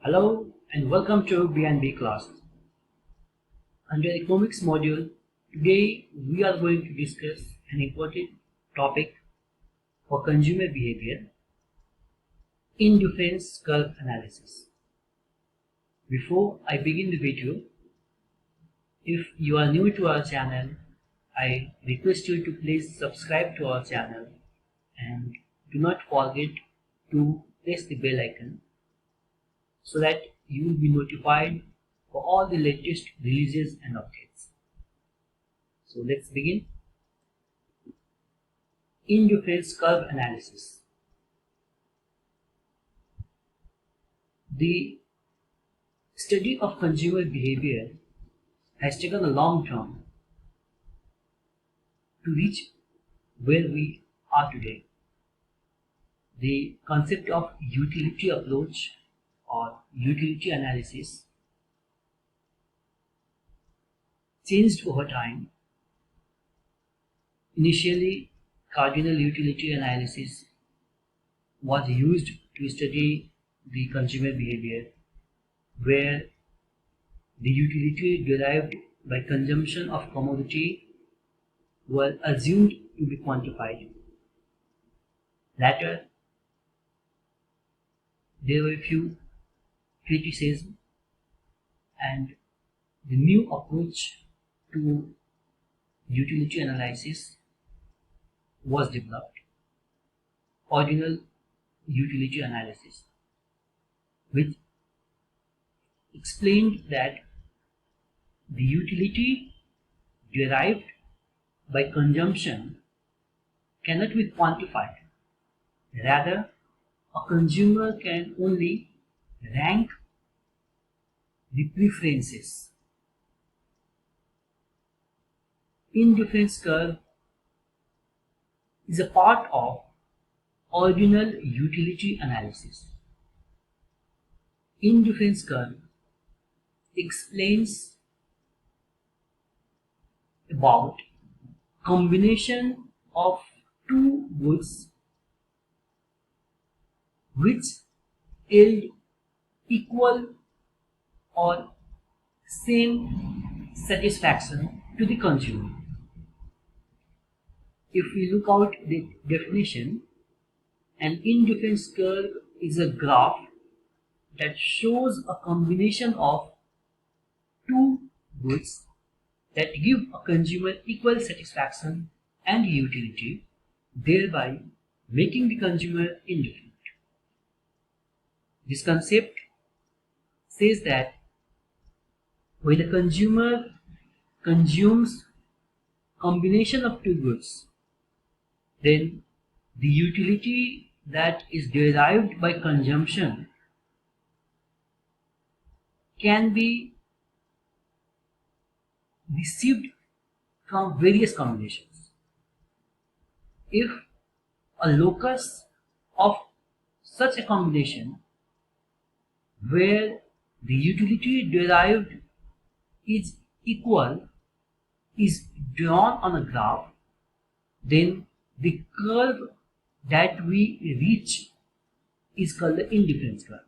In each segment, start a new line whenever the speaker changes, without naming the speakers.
Hello and welcome to B&B class. Under economics module, today we are going to discuss an important topic for consumer behavior, indifference curve analysis. Before I begin the video, if you are new to our channel, I request you to please subscribe to our channel and do not forget to press the bell icon so that you will be notified for all the latest releases and updates. So let's begin. Indifference curve analysis. The study of consumer behavior has taken a long time to reach where we are today. The concept of utility approach or utility analysis changed over time. Initially, cardinal utility analysis was used to study the consumer behavior, where the utility derived by consumption of commodity was assumed to be quantified. Later, there were few criticisms and the new approach to utility analysis was developed, ordinal utility analysis, which explained that the utility derived by consumption cannot be quantified. Rather, a consumer can only rank the preferences. Indifference curve is a part of ordinal utility analysis. Indifference curve explains about combination of two goods which yield equal or same satisfaction to the consumer. If we look out the definition, an indifference curve is a graph that shows a combination of two goods that give a consumer equal satisfaction and utility, thereby making the consumer indifferent. This concept says that when a consumer consumes combination of two goods, then the utility that is derived by consumption can be received from various combinations. If a locus of such a combination where the utility derived is equal is drawn on a graph, then the curve that we reach is called the indifference curve.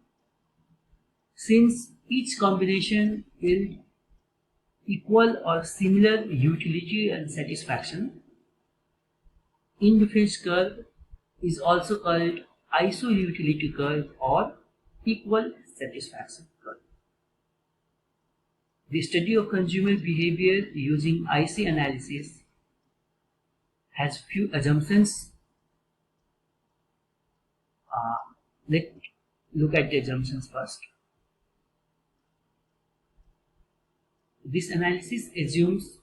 Since each combination yields equal or similar utility and satisfaction, indifference curve is also called isoutility curve or equal satisfaction curve. The study of consumer behavior using IC analysis has few assumptions. Let's look at the assumptions first. This analysis assumes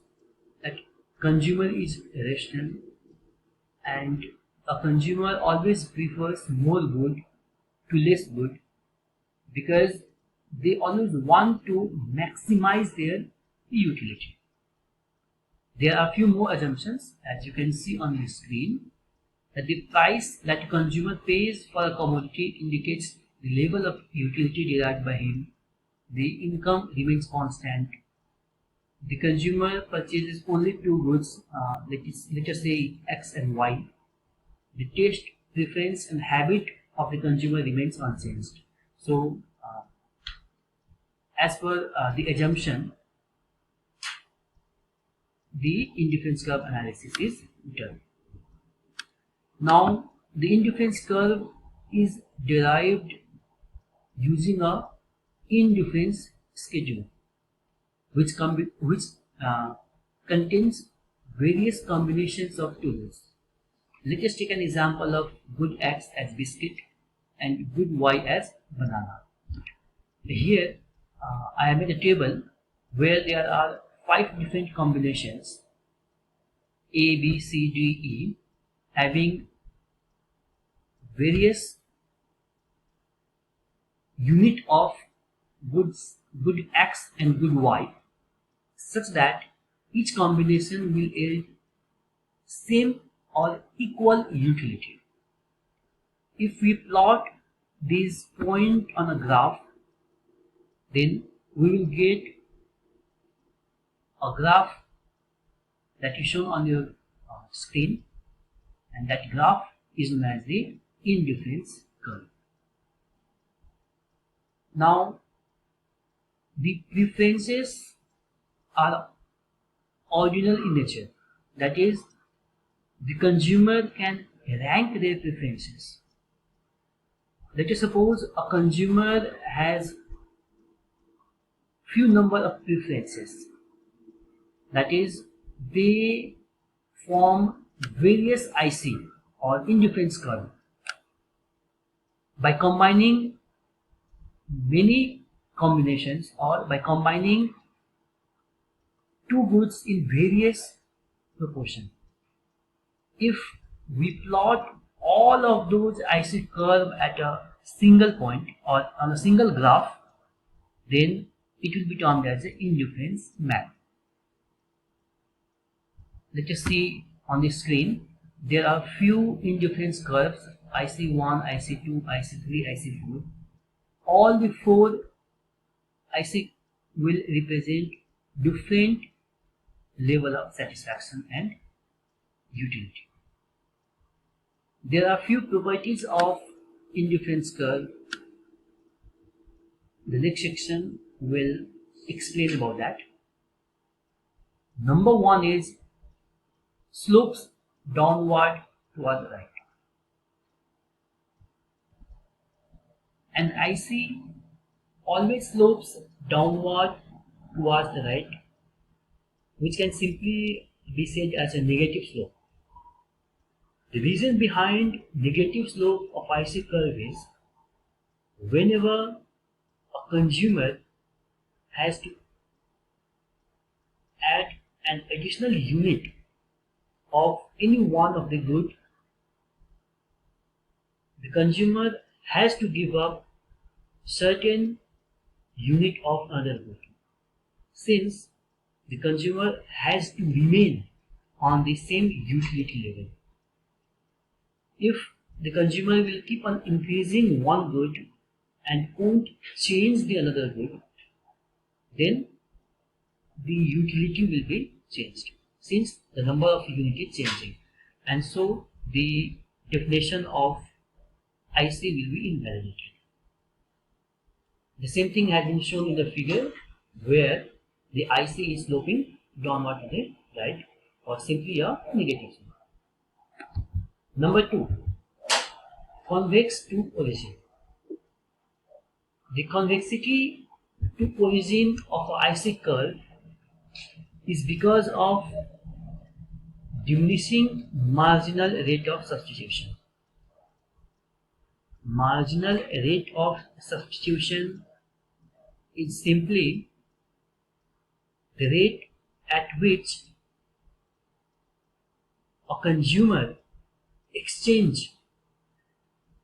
that consumer is rational and a consumer always prefers more good to less good because they always want to maximize their utility. There are few more assumptions, as you can see on the screen, that the price that consumer pays for a commodity indicates the level of utility derived by him. The income remains constant. The consumer purchases only two goods, let us say X and Y. The taste, preference and habit of the consumer remains unchanged. So as per the assumption, the indifference curve analysis is done. Now, the indifference curve is derived using a indifference schedule, which contains various combinations of tools. Let us take an example of good X as biscuit and good Y as banana. Here, I have made a table where there are 5 different combinations A, B, C, D, E having various unit of good X and good Y, such that each combination will yield same or equal utility. If we plot these points on a graph, then we will get a graph that is shown on your screen, and that graph is known as the indifference curve. Now, the preferences are ordinal in nature. That is, the consumer can rank their preferences. Let us suppose a consumer has few number of preferences. That is, they form various IC or indifference curve by combining many combinations or by combining two goods in various proportion. If we plot all of those IC curve at a single point or on a single graph, then it will be termed as an indifference map. Let us see on the screen, there are few indifference curves, IC1, IC2, IC3, IC4. All the 4 IC will represent different level of satisfaction and utility. There are few properties of indifference curve. The next section will explain about that. Number 1 is slopes downward toward the right. An IC always slopes downward towards the right, which can simply be said as a negative slope. The reason behind negative slope of IC curve is whenever a consumer has to add an additional unit of any one of the good, the consumer has to give up certain unit of another good, since the consumer has to remain on the same utility level. If the consumer will keep on increasing one good and won't change the another good, then the utility will be changed, since the number of unit is changing, and so the definition of IC will be invalidated. The same thing has been shown in the figure where the IC is sloping downward to the right, or simply a negative slope. Number 2, convex to origin. The convexity to origin of a IC curve is because of diminishing marginal rate of substitution. Marginal rate of substitution is simply the rate at which a consumer exchange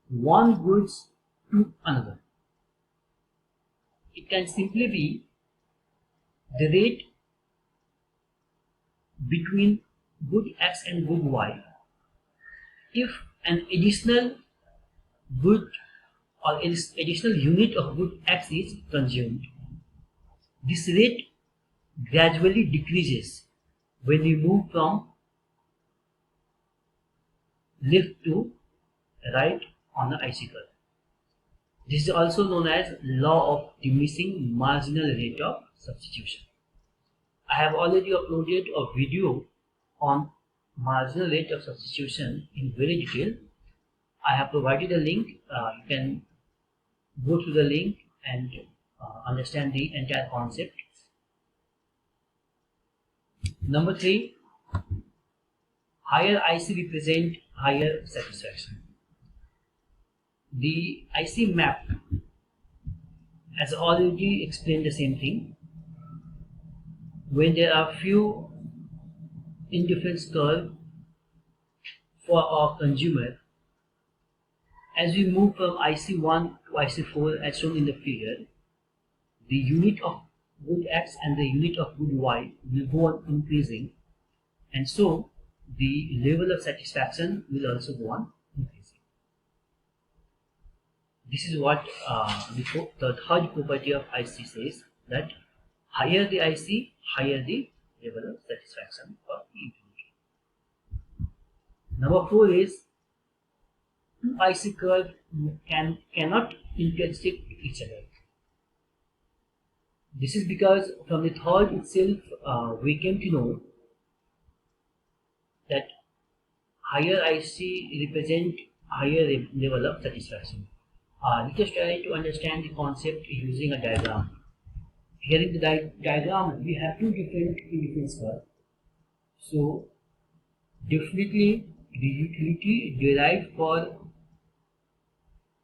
one goods to another. It can simply be the rate between good X and good Y. If an additional good or additional unit of good X is consumed, this rate gradually decreases when we move from left to right on the IC curve. This is also known as law of diminishing marginal rate of substitution. I have already uploaded a video on marginal rate of substitution in very detail. I have provided a link. You can go to the link and understand the entire concept. Number 3, higher IC represent higher satisfaction. The IC map has already explained the same thing. When there are few indifference curve for our consumer, as we move from IC1 to IC4 as shown in the figure, the unit of good X and the unit of good Y will go on increasing, and so the level of satisfaction will also go on increasing. This is what the third property of IC says, that higher the IC, higher the level of satisfaction for the utility. Number 4 is two IC curves cannot intersect each other. This is because from the third itself we came to know that higher IC represent higher level of satisfaction. Let us try to understand the concept using a diagram. Here in the diagram we have two different indifference curves. So definitely the utility derived for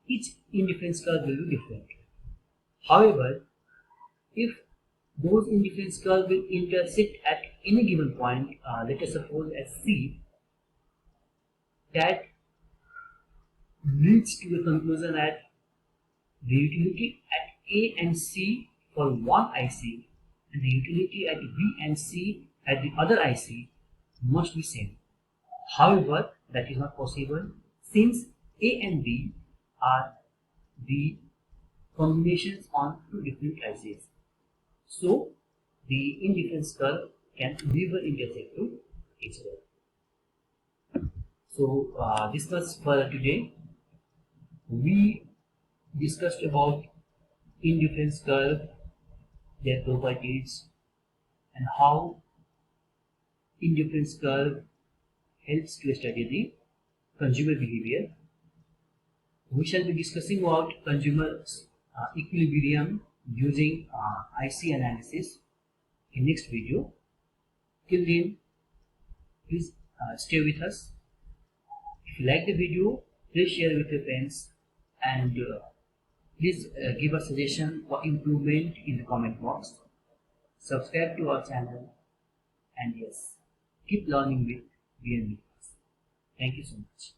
each indifference curve will be different. However, if those indifference curves will intersect at any given point, let us suppose as C, that leads to a conclusion that the utility at A and C for one IC and the utility at B and C at the other IC must be same. However, that is not possible since A and B are the combinations on two different ICs. So the indifference curve can never intersect to each other. So this was for today. We discussed about indifference curve, their properties, and how indifference curve helps to study the consumer behavior. We shall be discussing about consumer equilibrium using IC analysis in next video. Till then, please stay with us. If you like the video, please share with your friends, and please give a suggestion for improvement in the comment box. Subscribe to our channel, and yes, keep learning with BNB. Thank you so much.